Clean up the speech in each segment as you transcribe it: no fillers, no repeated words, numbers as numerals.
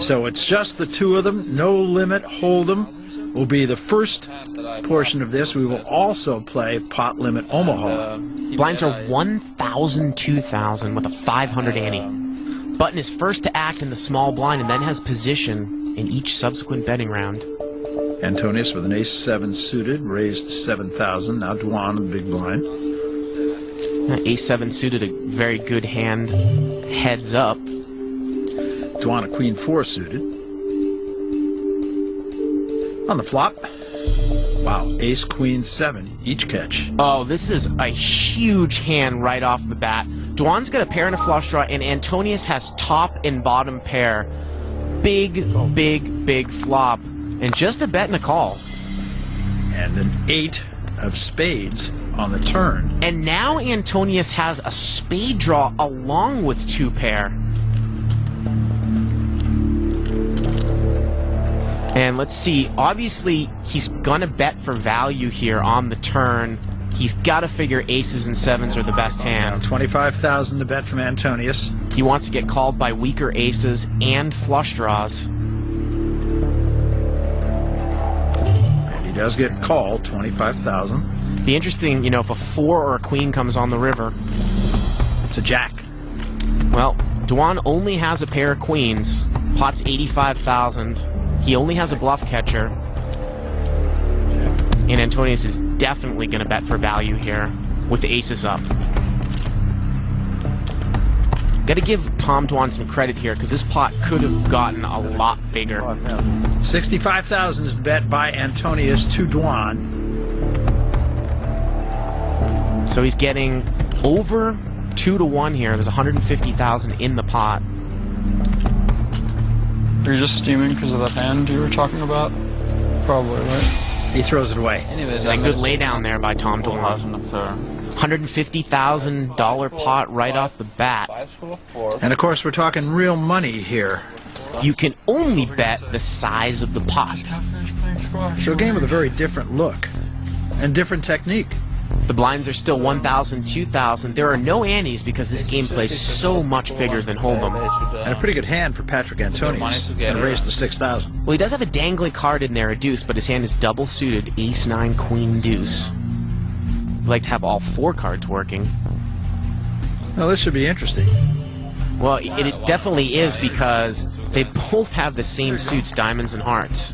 So it's just the two of them. No limit hold'em will be the first portion of this. We will also play pot limit Omaha. Blinds are 1,000, 2,000 with a 500 ante. Button is first to act in the small blind and then has position in each subsequent betting round. Antonius with an ace-7 suited, raised to 7,000. Now Dwan in the big blind. Ace-7 suited, a very good hand. Heads up. Dwan a queen-4 suited. On the flop. Wow, ace-queen-7, each catch. Oh, this is a huge hand right off the bat. Dwan's got a pair and a flush draw, and Antonius has top and bottom pair. Big, big, big flop. And just a bet and a call. And an 8 of spades on the turn. And now Antonius has a spade draw along with 2 pair. And let's see, obviously he's gonna bet for value here on the turn. He's gotta figure aces and 7s are the best hand. 25,000 to bet from Antonius. He wants to get called by weaker aces and flush draws. And he does get called, 25,000. Be interesting, you know, if a 4 or a queen comes on the river. It's a jack. Well, Dwan only has a pair of queens. Pot's 85,000. He only has a bluff catcher. And Antonius is definitely going to bet for value here with aces up. Got to give Tom Dwan some credit here because this pot could have gotten a lot bigger. 65,000 is the bet by Antonius to Dwan. So he's getting over 2-1 here. There's 150,000 in the pot. Are you just steaming because of that hand you were talking about? Probably, right? He throws it away. Anyways, a good lay down there by Tom Dwan. $150,000 pot right off the bat. And of course, we're talking real money here. You can only bet the size of the pot. So a game with a very different look and different technique. The blinds are still 1,000, 2,000. There are no antes because this game plays so much bigger than Hold'em. And a pretty good hand for Patrick Antonius. And raised to 6,000. Well, he does have a dangly card in there, a deuce, but his hand is double suited, ace-9, queen, deuce. I'd like to have all 4 cards working. Well, this should be interesting. Well, it definitely is because they both have the same suits, diamonds and hearts.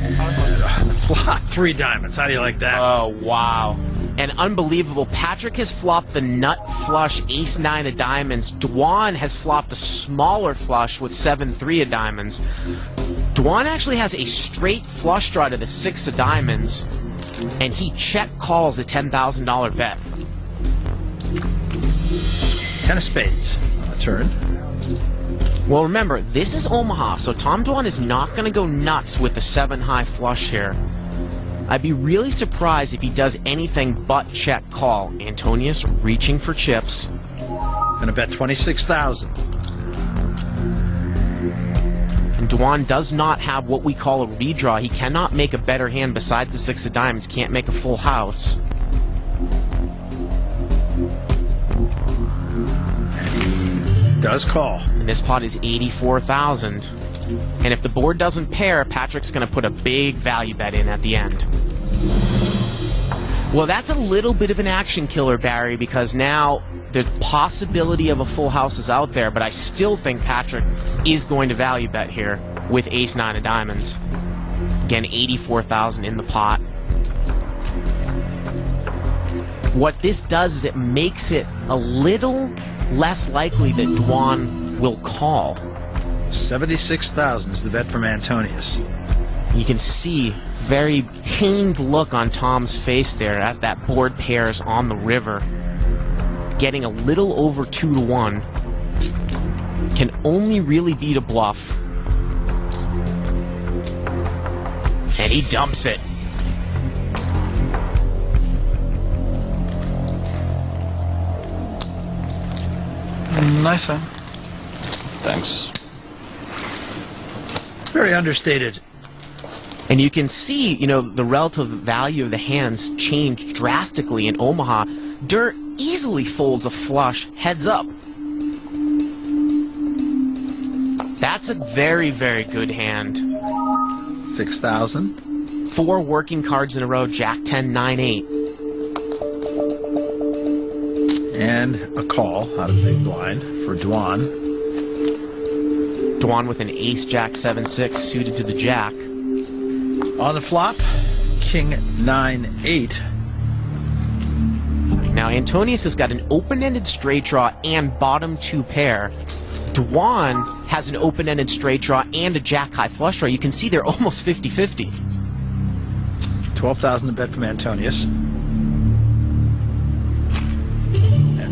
And the flop, 3 diamonds. How do you like that? Oh, wow. And unbelievable. Patrick has flopped the nut flush, ace-9 of diamonds. Dwan has flopped a smaller flush with 7-3 of diamonds. Dwan actually has a straight flush draw to the 6 of diamonds, and he check calls a $10,000 bet. 10 of spades on the turn. Well, remember, this is Omaha, so Tom Dwan is not going to go nuts with the 7-high flush here. I'd be really surprised if he does anything but check call. Antonius reaching for chips. Gonna bet 26,000. And Dwan does not have what we call a redraw. He cannot make a better hand besides the 6 of diamonds. Can't make a full house. Does call. And this pot is 84,000. And if the board doesn't pair, Patrick's going to put a big value bet in at the end. Well, that's a little bit of an action killer, Barry, because now the possibility of a full house is out there, but I still think Patrick is going to value bet here with ace-9 of diamonds. Again, 84,000 in the pot. What this does is it makes it a little less likely that Dwan will call. 76,000 is the bet from Antonius. You can see very pained look on Tom's face there as that board pairs on the river. Getting a little over 2-1. Can only really beat a bluff. And he dumps it. Nice hand. Thanks. Very understated. And you can see, you know, the relative value of the hands changed drastically in Omaha. Dirt easily folds a flush heads up. That's a very, very good hand. 6,000. 4 working cards in a row, Jack 10, 9, 8. And a call out of the big blind for Dwan. Dwan with an ace, Jack 7, 6, suited to the Jack. On the flop, King 9, 8. Now, Antonius has got an open-ended straight draw and bottom 2 pair. Dwan has an open-ended straight draw and a jack-high flush draw. You can see they're almost 50-50. 12,000 to bet from Antonius. And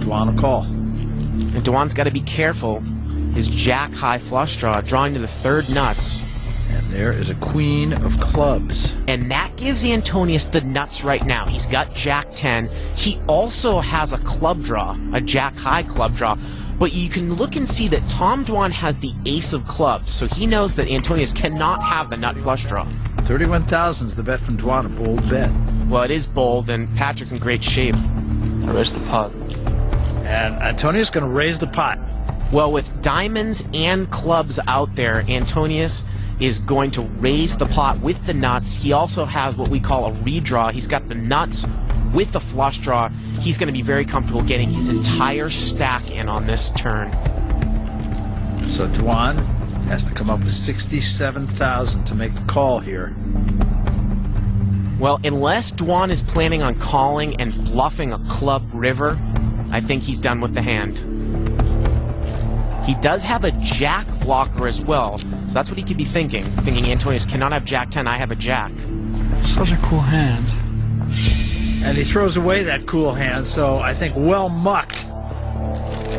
Dwan a call. And Dwan's got to be careful. His jack-high flush draw, drawing to the 3rd nuts. And there is a queen of clubs. And that gives Antonius the nuts right now. He's got Jack 10. He also has a club draw, a Jack-high club draw. But you can look and see that Tom Dwan has the ace of clubs, so he knows that Antonius cannot have the nut flush draw. 31,000 is the bet from Dwan, a bold bet. Well, it is bold, and Patrick's in great shape. I raised the pot. And Antonius going to raise the pot. Well, with diamonds and clubs out there, Antonius is going to raise the pot with the nuts. He also has what we call a redraw. He's got the nuts with the flush draw. He's going to be very comfortable getting his entire stack in on this turn. So Dwan has to come up with 67,000 to make the call here. Well, unless Dwan is planning on calling and bluffing a club river, I think he's done with the hand. He does have a jack blocker as well, so that's what he could be thinking. Thinking Antonius cannot have Jack 10, I have a jack. Such a cool hand. And he throws away that cool hand, so I think well mucked.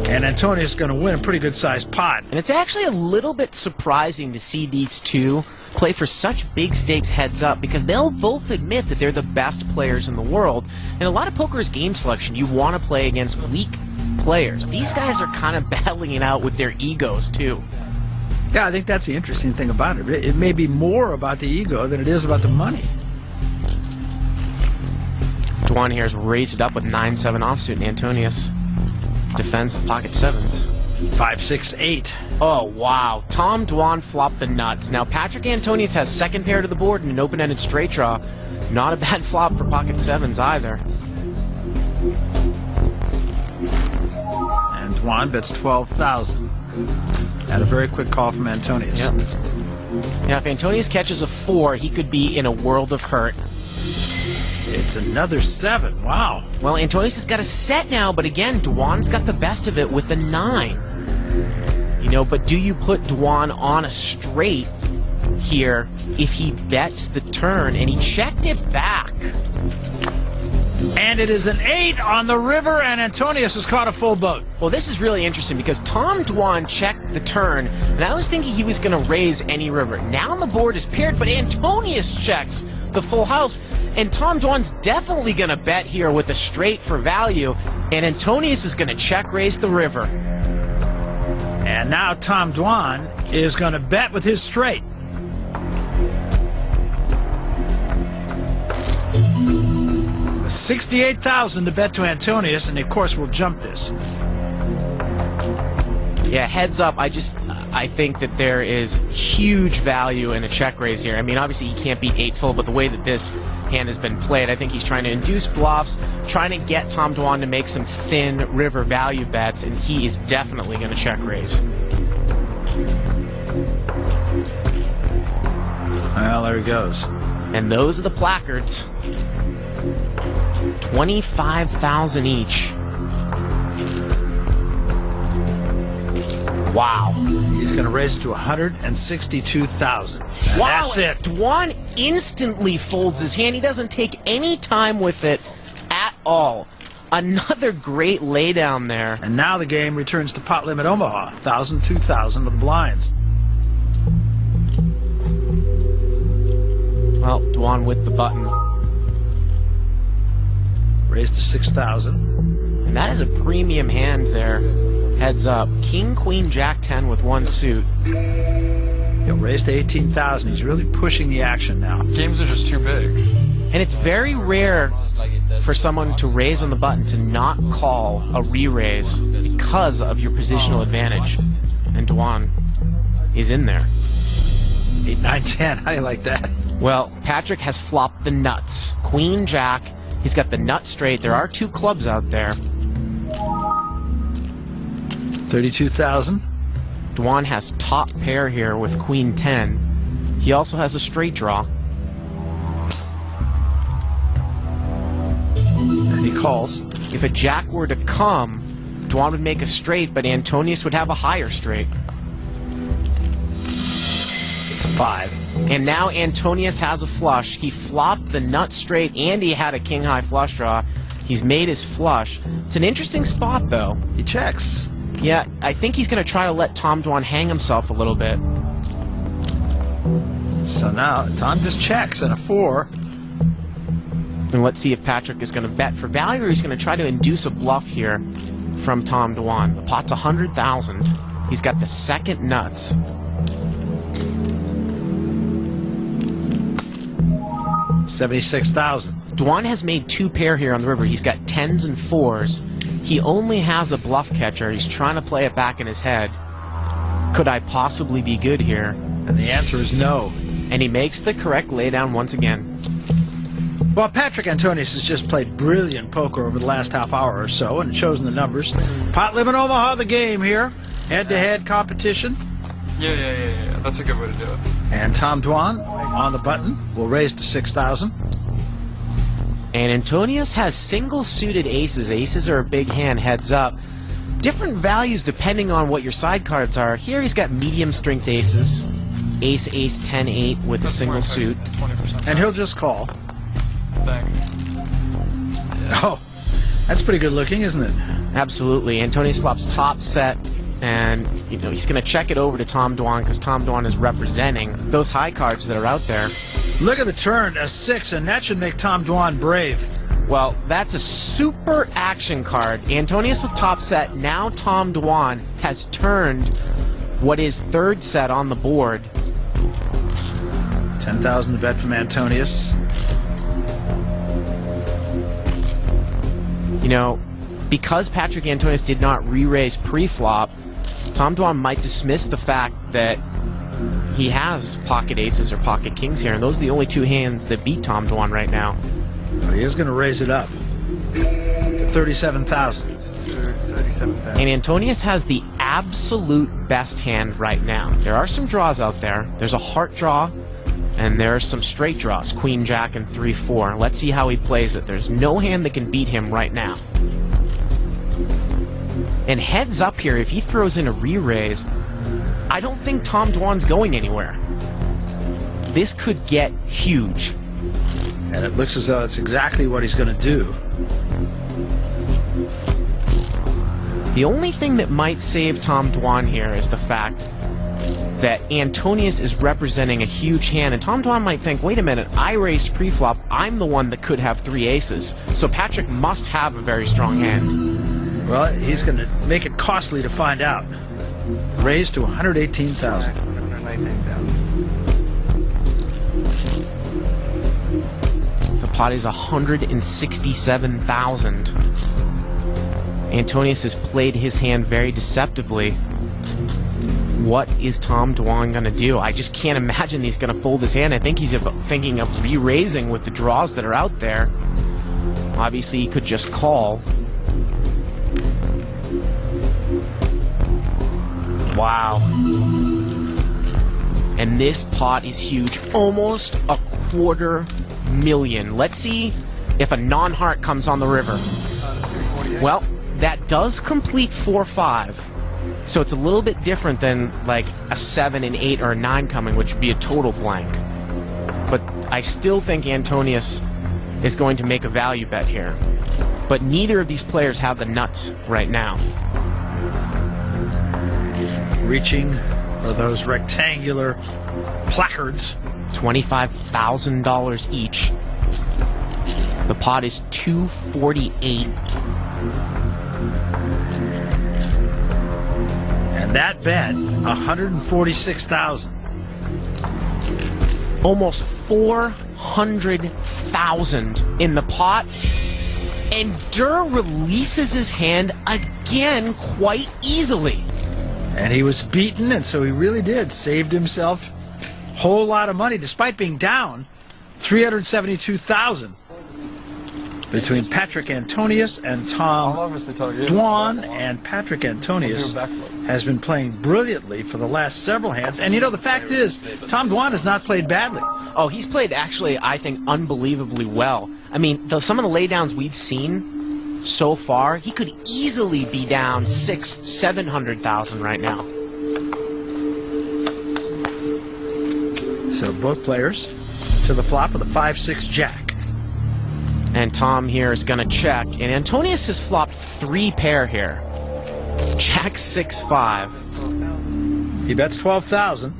And Antonius is going to win a pretty good sized pot. And it's actually a little bit surprising to see these two play for such big stakes heads up, because they'll both admit that they're the best players in the world. And a lot of poker is game selection. You want to play against weak players. These guys are kind of battling it out with their egos too. Yeah, I think that's the interesting thing about it. It may be more about the ego than it is about the money. Dwan here has raised it up with 9-7 offsuit, and Antonius defends with pocket 7s. 5-6-8. Oh, wow. Tom Dwan flopped the nuts. Now, Patrick Antonius has 2nd pair to the board and an open-ended straight draw. Not a bad flop for pocket 7s either. And Dwan bets 12,000. And a very quick call from Antonius. Yep. Now, if Antonius catches a 4, he could be in a world of hurt. It's another 7. Wow. Well, Antonius has got a set now, but again, Dwan's got the best of it with a 9. You know, but do you put Dwan on a straight here if he bets the turn? And he checked it back. And it is an 8 on the river, and Antonius has caught a full boat. Well, this is really interesting because Tom Dwan checked the turn, and I was thinking he was going to raise any river. Now the board is paired, but Antonius checks the full house, and Tom Dwan's definitely going to bet here with a straight for value, and Antonius is going to check raise the river. And now Tom Dwan is going to bet with his straight. $68,000 to bet to Antonius, and of course we'll jump this. Yeah, heads up, I think that there is huge value in a check raise here. I mean, obviously he can't beat 8s full, but the way that this hand has been played, I think he's trying to induce bluffs, trying to get Tom Dwan to make some thin river value bets, and he is definitely going to check raise. Well, there he goes. And those are the placards. 25,000 each. Wow. He's going to raise it to 162,000. Wow, That's it. Dwan instantly folds his hand. He doesn't take any time with it at all. Another great laydown there. And now the game returns to pot limit Omaha. 1,000, 2,000 with the blinds. Well, Dwan with the button. Raised to 6,000. And that is a premium hand there. Heads up. King, Queen, Jack 10 with 1 suit. He'll raise to 18,000. He's really pushing the action now. Games are just too big. And it's very rare for someone to raise on the button to not call a re-raise because of your positional advantage. And Dwan is in there. 8, 9, 10. How do you like that? Well, Patrick has flopped the nuts. Queen, Jack. He's got the nut straight. There are 2 clubs out there. 32,000. Dwan has top pair here with Queen 10. He also has a straight draw. And he calls. If a Jack were to come, Dwan would make a straight, but Antonius would have a higher straight. It's a 5. And now Antonius has a flush. He flopped the nut straight, and he had a king-high flush draw. He's made his flush. It's an interesting spot, though. He checks. Yeah, I think he's going to try to let Tom Dwan hang himself a little bit. So now Tom just checks at a 4. And let's see if Patrick is going to bet for value, or he's going to try to induce a bluff here from Tom Dwan. The pot's 100,000. He's got the second nuts. $76,000. Dwan has made 2 pair here on the river. He's got 10s and 4s. He only has a bluff catcher. He's trying to play it back in his head. Could I possibly be good here? And the answer is no. And he makes the correct laydown once again. Well, Patrick Antonius has just played brilliant poker over the last half hour or so and chosen the numbers. Pot Limit Omaha, the game here. Head-to-head competition. Yeah. That's a good way to do it. And Tom Dwan on the button will raise to 6,000. And Antonius has single-suited aces. Aces are a big hand, heads up. Different values depending on what your side cards are. Here he's got medium-strength aces. Ace, ace, 10, 8 with a single suit. 20%. And he'll just call. Thanks. Oh, that's pretty good looking, isn't it? Absolutely. Antonius flops top set, and he's going to check it over to Tom Dwan because Tom Dwan is representing those high cards that are out there. Look at the turn, a 6, and that should make Tom Dwan brave. Well, that's a super action card. Antonius with top set. Now Tom Dwan has turned what is third set on the board. 10,000 to bet from Antonius. Because Patrick Antonius did not re-raise pre-flop, Tom Dwan might dismiss the fact that he has pocket aces or pocket kings here, and those are the only 2 hands that beat Tom Dwan right now. Well, he is going to raise it up to 37,000. And Antonius has the absolute best hand right now. There are some draws out there. There's a heart draw, and there are some straight draws, Queen, Jack, and 3-4. Let's see how he plays it. There's no hand that can beat him right now. And heads up here, if he throws in a re-raise, I don't think Tom Dwan's going anywhere. This could get huge. And it looks as though it's exactly what he's going to do. The only thing that might save Tom Dwan here is the fact that Antonius is representing a huge hand, and Tom Dwan might think, wait a minute, I raised pre-flop, I'm the one that could have 3 aces, so Patrick must have a very strong hand. Well, he's going to make it costly to find out. Raised to 118,000. The pot is 167,000. Antonius has played his hand very deceptively. What is Tom Dwan going to do? I just can't imagine he's going to fold his hand. I think he's thinking of re-raising with the draws that are out there. Obviously, he could just call. Wow. And this pot is huge. Almost $250,000. Let's see if a non-heart comes on the river. Well, that does complete 4-5. So it's a little bit different than like a 7 and 8 or a 9 coming, which would be a total blank. But I still think Antonius is going to make a value bet here. But neither of these players have the nuts right now. Reaching for those rectangular placards. $25,000 each. The pot is 248. And that bet, 146,000. Almost 400,000 in the pot. And Durr releases his hand again quite easily. And he was beaten, and so he really did. Saved himself a whole lot of money, despite being down $372,000 between Patrick Antonius and Tom Dwan. And Patrick Antonius has been playing brilliantly for the last several hands. And you know, the fact is, Tom Dwan has not played badly. Oh, he's played actually, I think, unbelievably well. I mean, some of the laydowns we've seen so far, he could easily be down $600,000-700,000 right now. So both players to the flop with a 5-6 jack. And Tom here is going to check. And Antonius has flopped 3 pair here. Jack 6-5. He bets 12,000.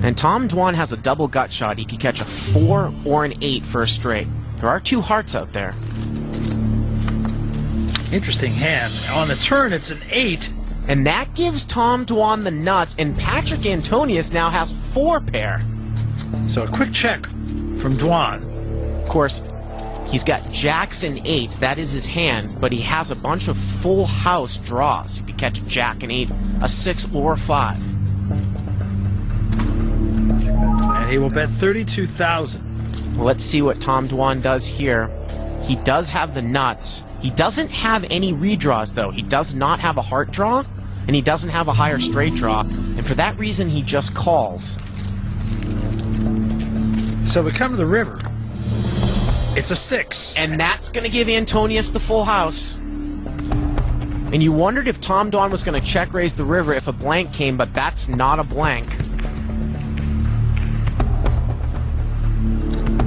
And Tom Dwan has a double gut shot. He could catch a 4 or an 8 for a straight. There are 2 hearts out there. Interesting hand. On the turn, it's an 8. And that gives Tom Dwan the nuts, and Patrick Antonius now has 4 pair. So a quick check from Dwan. Of course, he's got jacks and 8s. That is his hand, but he has a bunch of full house draws. He could catch a jack and 8, a 6 or a 5. And he will bet 32,000. Well, let's see what Tom Dwan does here. He does have the nuts. He doesn't have any redraws, though. He does not have a heart draw, and he doesn't have a higher straight draw. And for that reason, he just calls. So we come to the river. It's a 6. And that's going to give Antonius the full house. And you wondered if Tom Dwan was going to check raise the river if a blank came, but that's not a blank.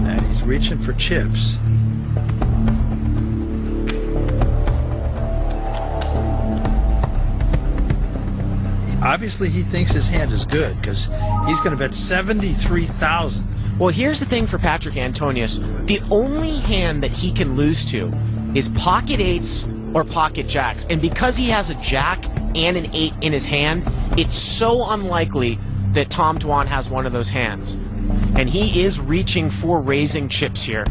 And he's reaching for chips. Obviously, he thinks his hand is good because he's going to bet 73,000. Well, here's the thing for Patrick Antonius. The only hand that he can lose to is pocket 8s or pocket jacks. And because he has a jack and an 8 in his hand, it's so unlikely that Tom Dwan has one of those hands. And he is reaching for raising chips here.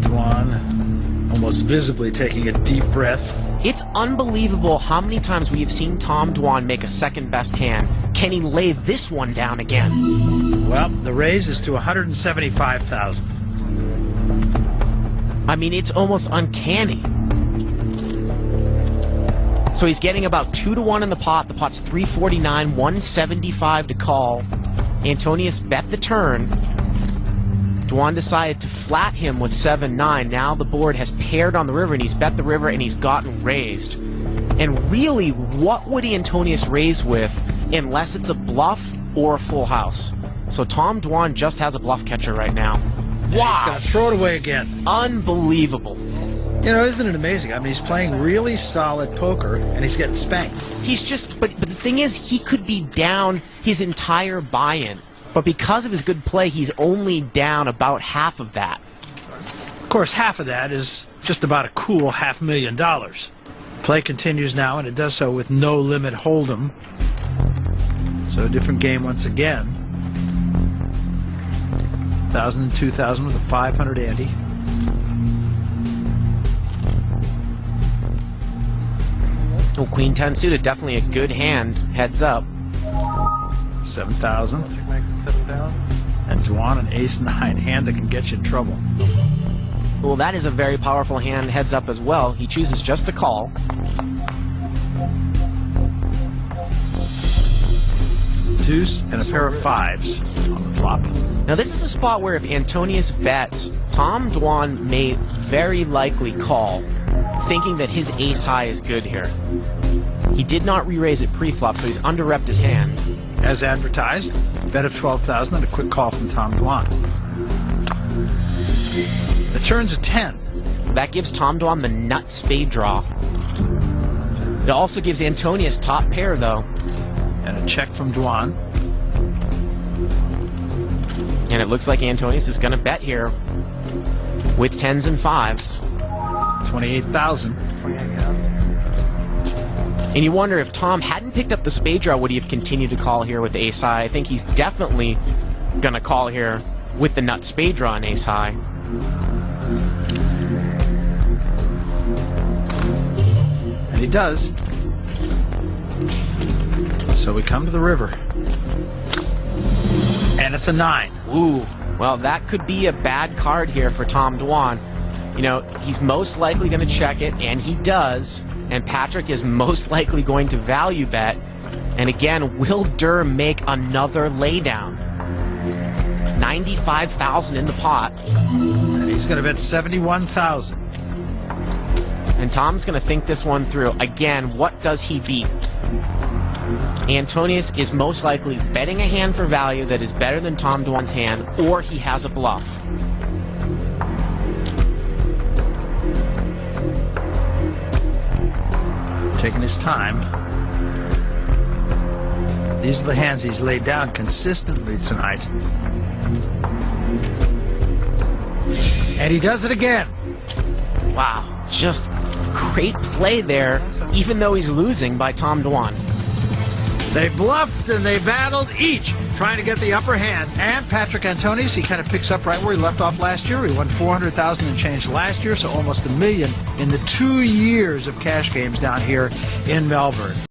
Dwan almost visibly taking a deep breath. It's unbelievable how many times we have seen Tom Dwan make a second best hand. Can he lay this one down again? Well, the raise is to 175,000. I mean, it's almost uncanny. So he's getting about 2-1 in the pot. The pot's 349, 175 to call. Antonius bet the turn. Dwan decided to flat him with 7-9. Now the board has paired on the river, and he's bet the river, and he's gotten raised. And really, what would Antonius raise with unless it's a bluff or a full house? So Tom Dwan just has a bluff catcher right now. Wow! He's going to throw it away again. Unbelievable. You know, isn't it amazing? I mean, he's playing really solid poker, and he's getting spanked. He's just, but the thing is, he could be down his entire buy-in. But because of his good play, he's only down about half of that. Of course, half of that is just about a cool $500,000. Play continues now, and it does so with no limit hold'em. So a different game once again. 1,000 and 2,000 with a 500 ante. Well, Queen 10 suited, definitely a good hand. Heads up. 7,000. And Dwan an ace-9, hand that can get you in trouble. Well, that is a very powerful hand, heads up as well. He chooses just to call. Deuce and a pair of 5s on the flop. Now this is a spot where if Antonius bets, Tom Dwan may very likely call, thinking that his ace-high is good here. He did not re-raise it pre-flop, so he's under-repped his hand. As advertised, bet of 12,000 and a quick call from Tom Dwan. The turn's a 10. That gives Tom Dwan the nut spade draw. It also gives Antonius top pair, though. And a check from Dwan. And it looks like Antonius is going to bet here with 10s and 5s. 28,000. And you wonder if Tom hadn't picked up the spade draw, would he have continued to call here with ace high? I think he's definitely going to call here with the nut spade draw and ace high. And he does. So we come to the river. And it's a 9. Ooh, well, that could be a bad card here for Tom Dwan. You know, he's most likely going to check it, and he does. And Patrick is most likely going to value bet. And again, will Durr make another laydown? 95,000 in the pot. And he's going to bet 71,000. And Tom's going to think this one through. Again, what does he beat? Antonius is most likely betting a hand for value that is better than Tom Dwan's hand, or he has a bluff. Taking his time. These are the hands he's laid down consistently tonight. And he does it again. Wow, just great play there, even though he's losing by Tom Dwan. They bluffed and they battled, each trying to get the upper hand. And Patrick Antonius, he kind of picks up right where he left off last year. He won $400,000 and change last year, so almost $1 million in the 2 years of cash games down here in Melbourne.